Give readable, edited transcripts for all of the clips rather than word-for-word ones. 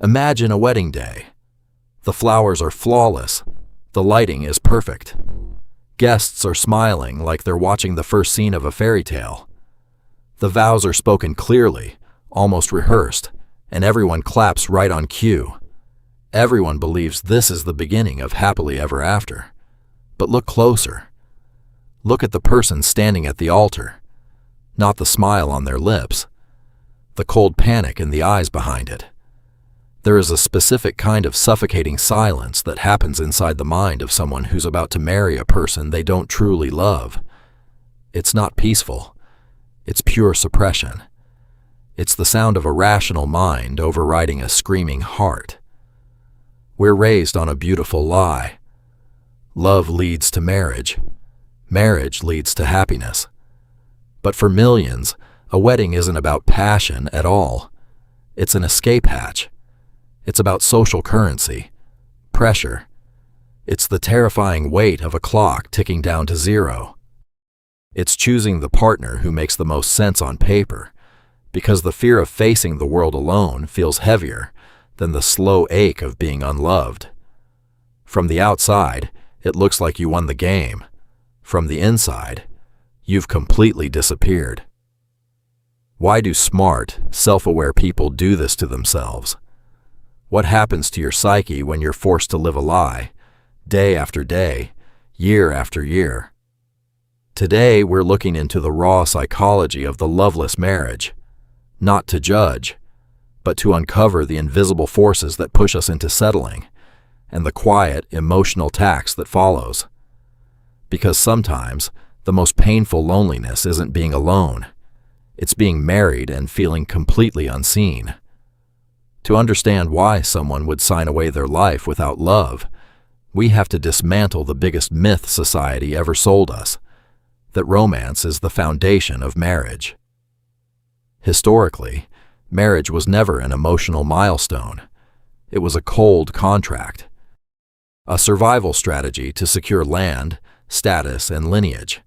Imagine a wedding day. The flowers are flawless. The lighting is perfect. Guests are smiling like they're watching the first scene of a fairy tale. The vows are spoken clearly, almost rehearsed, and everyone claps right on cue. Everyone believes this is the beginning of happily ever after. But look closer. Look at the person standing at the altar. Not the smile on their lips. The cold panic in the eyes behind it. There is a specific kind of suffocating silence that happens inside the mind of someone who's about to marry a person they don't truly love. It's not peaceful. It's pure suppression. It's the sound of a rational mind overriding a screaming heart. We're raised on a beautiful lie. Love leads to marriage. Marriage leads to happiness. But for millions, a wedding isn't about passion at all. It's an escape hatch. It's about social currency, pressure. It's the terrifying weight of a clock ticking down to zero. It's choosing the partner who makes the most sense on paper, because the fear of facing the world alone feels heavier than the slow ache of being unloved. From the outside, it looks like you won the game. From the inside, you've completely disappeared. Why do smart, self-aware people do this to themselves? What happens to your psyche when you're forced to live a lie, day after day, year after year? Today, we're looking into the raw psychology of the loveless marriage, not to judge, but to uncover the invisible forces that push us into settling, and the quiet, emotional tax that follows. Because sometimes, the most painful loneliness isn't being alone. It's being married and feeling completely unseen. To understand why someone would sign away their life without love, we have to dismantle the biggest myth society ever sold us, that romance is the foundation of marriage. Historically, marriage was never an emotional milestone. It was a cold contract, a survival strategy to secure land, status, and lineage.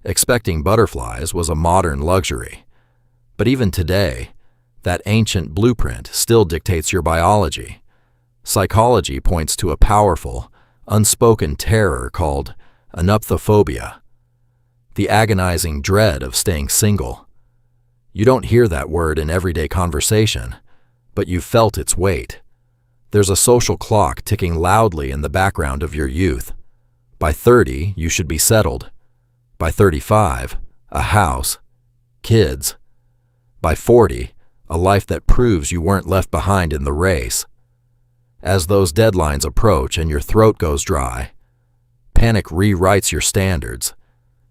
Expecting butterflies was a modern luxury. But even today, that ancient blueprint still dictates your biology. Psychology points to a powerful, unspoken terror called anuptophobia, the agonizing dread of staying single. You don't hear that word in everyday conversation, but you've felt its weight. There's a social clock ticking loudly in the background of your youth. By 30, you should be settled. By 35, a house, kids. By 40, a life that proves you weren't left behind in the race. As those deadlines approach and your throat goes dry, panic rewrites your standards.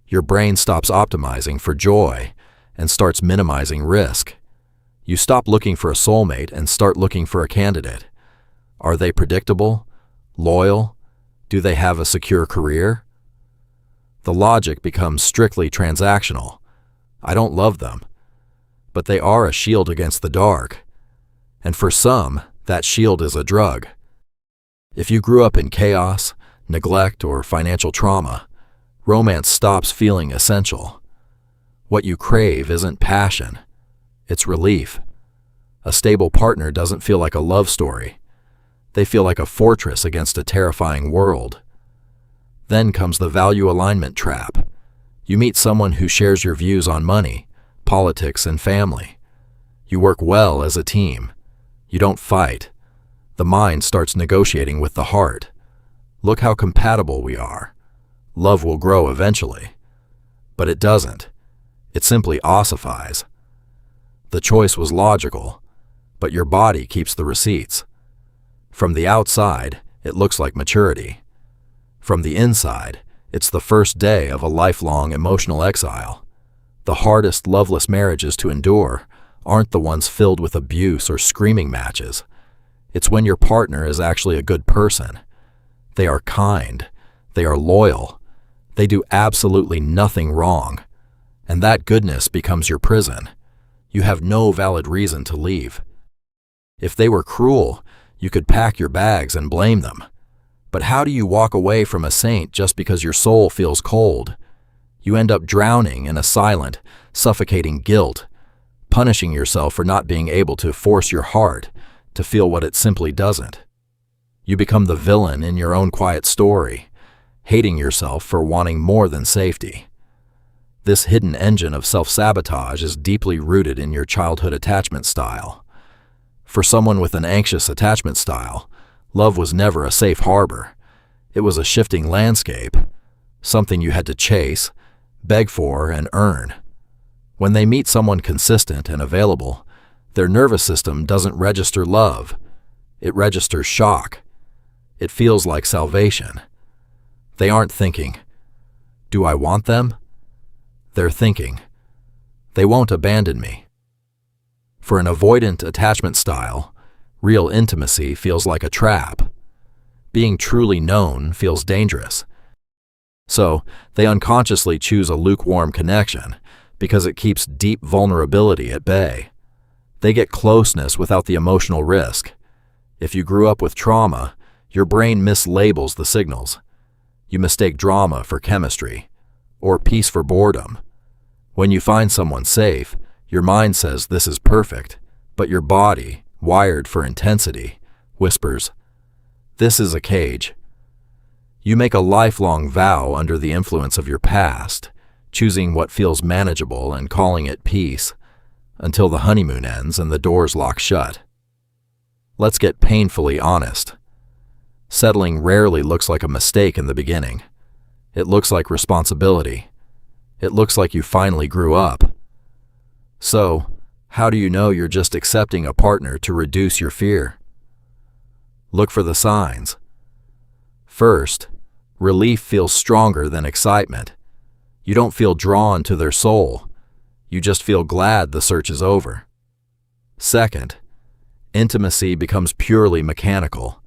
Your brain stops optimizing for joy and starts minimizing risk. You stop looking for a soulmate and start looking for a candidate. Are they predictable? Loyal? Do they have a secure career? The logic becomes strictly transactional. I don't love them, but they are a shield against the dark. And for some, that shield is a drug. If you grew up in chaos, neglect, or financial trauma, romance stops feeling essential. What you crave isn't passion, it's relief. A stable partner doesn't feel like a love story. They feel like a fortress against a terrifying world. Then comes the value alignment trap. You meet someone who shares your views on money, politics, and family. You work well as a team. You don't fight. The mind starts negotiating with the heart. Look how compatible we are. Love will grow eventually. But it doesn't. It simply ossifies. The choice was logical, but your body keeps the receipts. From the outside, it looks like maturity. From the inside, it's the first day of a lifelong emotional exile. The hardest loveless marriages to endure aren't the ones filled with abuse or screaming matches. It's when your partner is actually a good person. They are kind. They are loyal. They do absolutely nothing wrong. And that goodness becomes your prison. You have no valid reason to leave. If they were cruel, you could pack your bags and blame them. But how do you walk away from a saint just because your soul feels cold? You end up drowning in a silent, suffocating guilt, punishing yourself for not being able to force your heart to feel what it simply doesn't. You become the villain in your own quiet story, hating yourself for wanting more than safety. This hidden engine of self-sabotage is deeply rooted in your childhood attachment style. For someone with an anxious attachment style, love was never a safe harbor. It was a shifting landscape, something you had to chase, beg for, and earn. When they meet someone consistent and available, their nervous system doesn't register love. It registers shock. It feels like salvation. They aren't thinking, "Do I want them?" They're thinking, "They won't abandon me." For an avoidant attachment style, real intimacy feels like a trap. Being truly known feels dangerous. So, they unconsciously choose a lukewarm connection because it keeps deep vulnerability at bay. They get closeness without the emotional risk. If you grew up with trauma, your brain mislabels the signals. You mistake drama for chemistry, or peace for boredom. When you find someone safe, your mind says this is perfect, but your body, wired for intensity, whispers, "This is a cage." You make a lifelong vow under the influence of your past, choosing what feels manageable and calling it peace, until the honeymoon ends and the doors lock shut. Let's get painfully honest. Settling rarely looks like a mistake in the beginning. It looks like responsibility. It looks like you finally grew up. So, how do you know you're just accepting a partner to reduce your fear? Look for the signs. First, relief feels stronger than excitement. You don't feel drawn to their soul. You just feel glad the search is over. Second, intimacy becomes purely mechanical.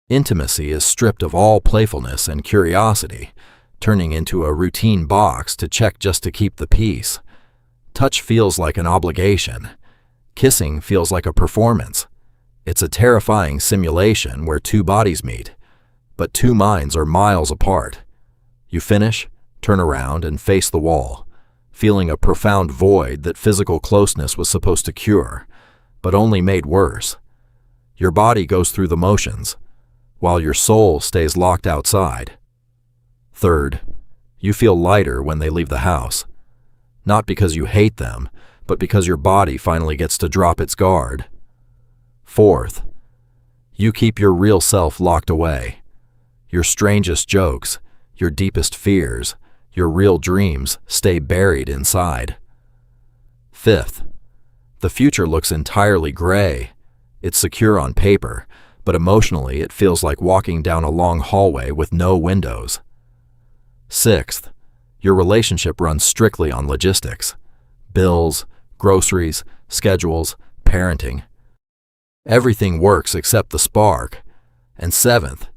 Intimacy is stripped of all playfulness and curiosity, turning into a routine box to check just to keep the peace. Touch feels like an obligation. Kissing feels like a performance. It's a terrifying simulation where two bodies meet, but two minds are miles apart. You finish, turn around, and face the wall, feeling a profound void that physical closeness was supposed to cure, but only made worse. Your body goes through the motions, while your soul stays locked outside. Third, you feel lighter when they leave the house. Not because you hate them, but because your body finally gets to drop its guard. Fourth, you keep your real self locked away. Your strangest jokes, your deepest fears, your real dreams stay buried inside. Fifth, the future looks entirely gray. It's secure on paper, but emotionally it feels like walking down a long hallway with no windows. Sixth, your relationship runs strictly on logistics. Bills, groceries, schedules, parenting. Everything works except the spark. And seventh,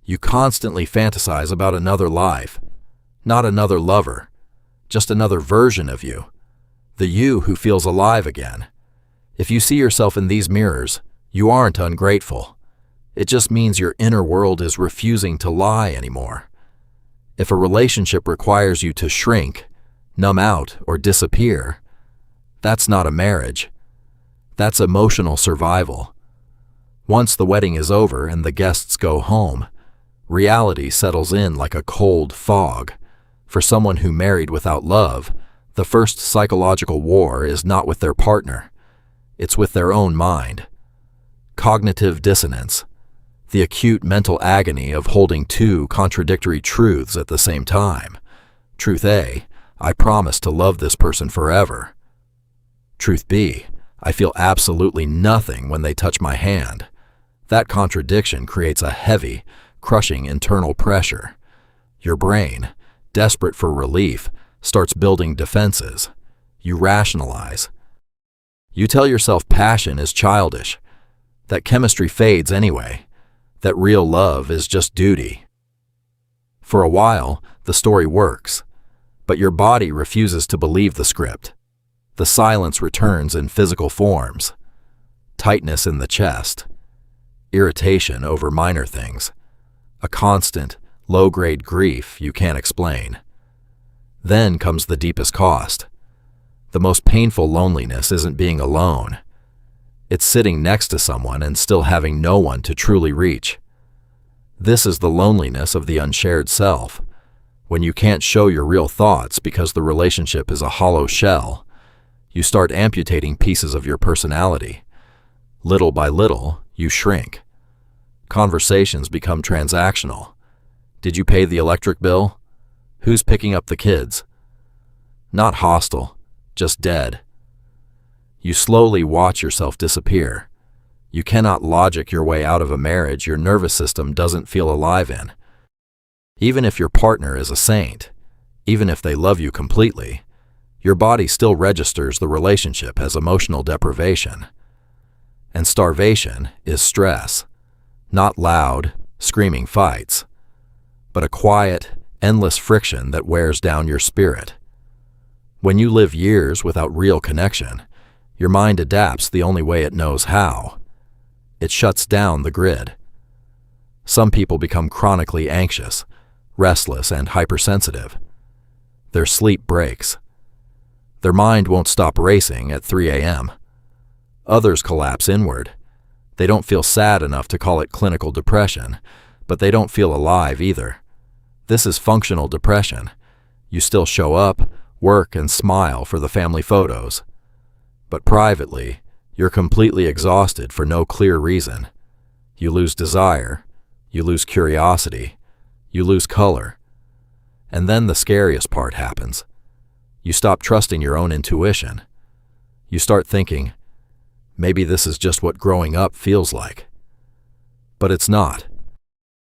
you constantly fantasize about another life. Not another lover, just another version of you. The you who feels alive again. If you see yourself in these mirrors, you aren't ungrateful. It just means your inner world is refusing to lie anymore. If a relationship requires you to shrink, numb out, or disappear, that's not a marriage. That's emotional survival. Once the wedding is over and the guests go home, reality settles in like a cold fog. For someone who married without love, the first psychological war is not with their partner. It's with their own mind. Cognitive dissonance. The acute mental agony of holding two contradictory truths at the same time. Truth A, I promise to love this person forever. Truth B, I feel absolutely nothing when they touch my hand. That contradiction creates a heavy, crushing internal pressure. Your brain, desperate for relief, starts building defenses. You rationalize. You tell yourself passion is childish, that chemistry fades anyway, that real love is just duty. For a while, the story works, but your body refuses to believe the script. The silence returns in physical forms. Tightness in the chest. Irritation over minor things. A constant, low-grade grief you can't explain. Then comes the deepest cost. The most painful loneliness isn't being alone. It's sitting next to someone and still having no one to truly reach. This is the loneliness of the unshared self. When you can't show your real thoughts because the relationship is a hollow shell, you start amputating pieces of your personality. Little by little, you shrink. Conversations become transactional. Did you pay the electric bill? Who's picking up the kids? Not hostile, just dead. You slowly watch yourself disappear. You cannot logic your way out of a marriage your nervous system doesn't feel alive in. Even if your partner is a saint, even if they love you completely, your body still registers the relationship as emotional deprivation. And starvation is stress, not loud, screaming fights, but a quiet, endless friction that wears down your spirit. When you live years without real connection, your mind adapts the only way it knows how. It shuts down the grid. Some people become chronically anxious, restless, and hypersensitive. Their sleep breaks. Their mind won't stop racing at 3 a.m. Others collapse inward. They don't feel sad enough to call it clinical depression, but they don't feel alive either. This is functional depression. You still show up, work, and smile for the family photos. But privately, you're completely exhausted for no clear reason. You lose desire. You lose curiosity. You lose color. And then the scariest part happens. You stop trusting your own intuition. You start thinking, maybe this is just what growing up feels like. But it's not.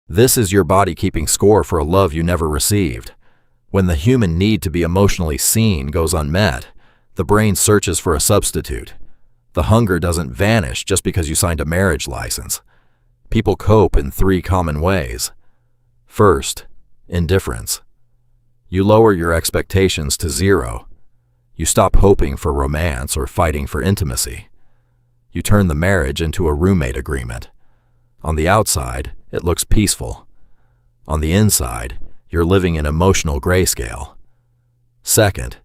This is your body keeping score for a love you never received. When the human need to be emotionally seen goes unmet, the brain searches for a substitute. The hunger doesn't vanish just because you signed a marriage license. People cope in 3 common ways. First, indifference. You lower your expectations to 0. You stop hoping for romance or fighting for intimacy. You turn the marriage into a roommate agreement. On the outside, it looks peaceful. On the inside, you're living in emotional grayscale. Second,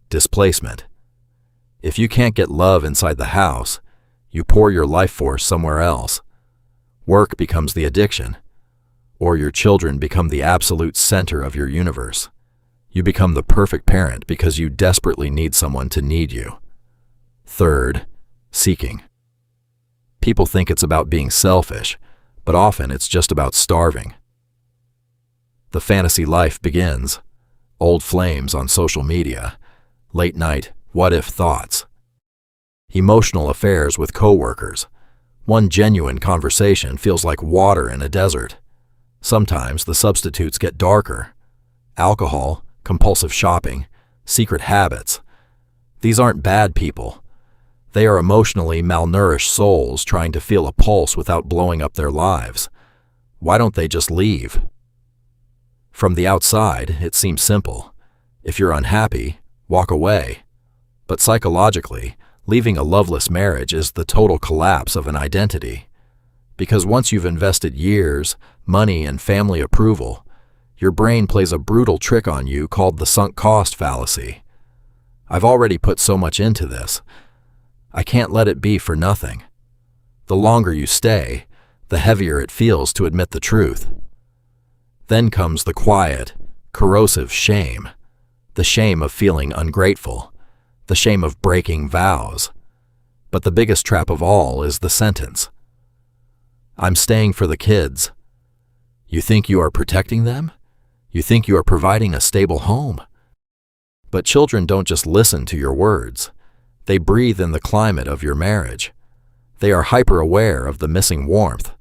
displacement. If you can't get love inside the house, you pour your life force somewhere else. Work becomes the addiction, or your children become the absolute center of your universe. You become the perfect parent because you desperately need someone to need you. Third, seeking. People think it's about being selfish, but often it's just about starving. The fantasy life begins. Old flames on social media, late night what-if thoughts. Emotional affairs with coworkers. One genuine conversation feels like water in a desert. Sometimes the substitutes get darker. Alcohol, compulsive shopping, secret habits. These aren't bad people. They are emotionally malnourished souls trying to feel a pulse without blowing up their lives. Why don't they just leave? From the outside, it seems simple. If you're unhappy, walk away. But psychologically, leaving a loveless marriage is the total collapse of an identity. Because once you've invested years, money, and family approval, your brain plays a brutal trick on you called the sunk cost fallacy. I've already put so much into this. I can't let it be for nothing. The longer you stay, the heavier it feels to admit the truth. Then comes the quiet, corrosive shame. The shame of feeling ungrateful. The shame of breaking vows. But the biggest trap of all is the sentence. I'm staying for the kids. You think you are protecting them? You think you are providing a stable home? But children don't just listen to your words. They breathe in the climate of your marriage. They are hyper-aware of the missing warmth.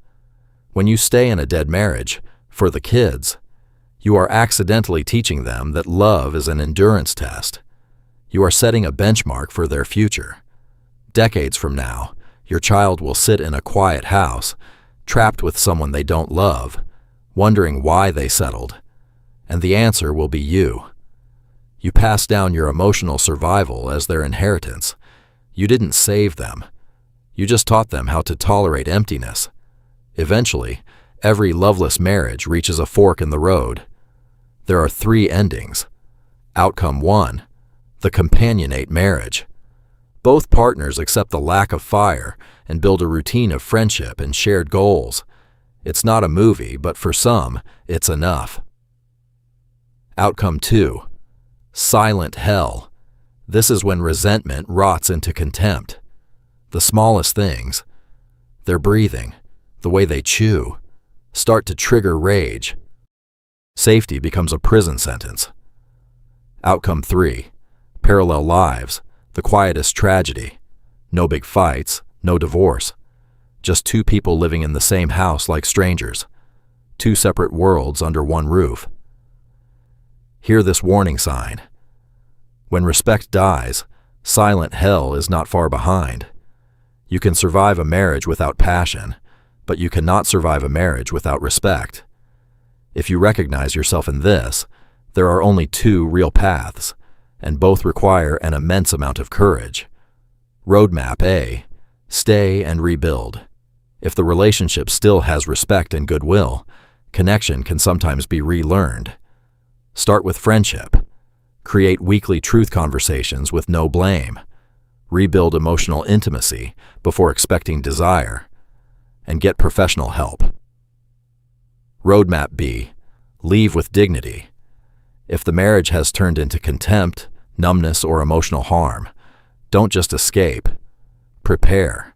When you stay in a dead marriage, for the kids, you are accidentally teaching them that love is an endurance test. You are setting a benchmark for their future. Decades from now, your child will sit in a quiet house, trapped with someone they don't love, wondering why they settled. And the answer will be you. You pass down your emotional survival as their inheritance. You didn't save them. You just taught them how to tolerate emptiness. Eventually, every loveless marriage reaches a fork in the road. There are 3 endings. Outcome 1, the companionate marriage. Both partners accept the lack of fire and build a routine of friendship and shared goals. It's not a movie, but for some, it's enough. Outcome 2. Silent hell. This is when resentment rots into contempt. The smallest things, their breathing, the way they chew, start to trigger rage. Safety becomes a prison sentence. Outcome 3. Parallel lives, the quietest tragedy. No big fights, no divorce. Just two people living in the same house like strangers. Two separate worlds under one roof. Hear this warning sign. When respect dies, silent hell is not far behind. You can survive a marriage without passion, but you cannot survive a marriage without respect. If you recognize yourself in this, there are only two real paths, and both require an immense amount of courage. Roadmap A. Stay and rebuild. If the relationship still has respect and goodwill, connection can sometimes be relearned. Start with friendship. Create weekly truth conversations with no blame. Rebuild emotional intimacy before expecting desire. And get professional help. Roadmap B. Leave with dignity. If the marriage has turned into contempt, numbness, or emotional harm, don't just escape. Prepare.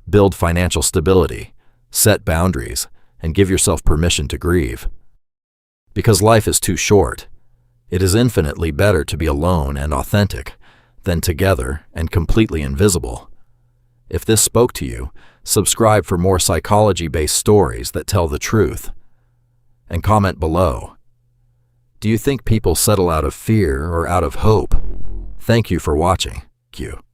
Build financial stability, set boundaries, and give yourself permission to grieve. Because life is too short, it is infinitely better to be alone and authentic than together and completely invisible. If this spoke to you, subscribe for more psychology-based stories that tell the truth. And comment below. Do you think people settle out of fear or out of hope? Thank you for watching. Thank you.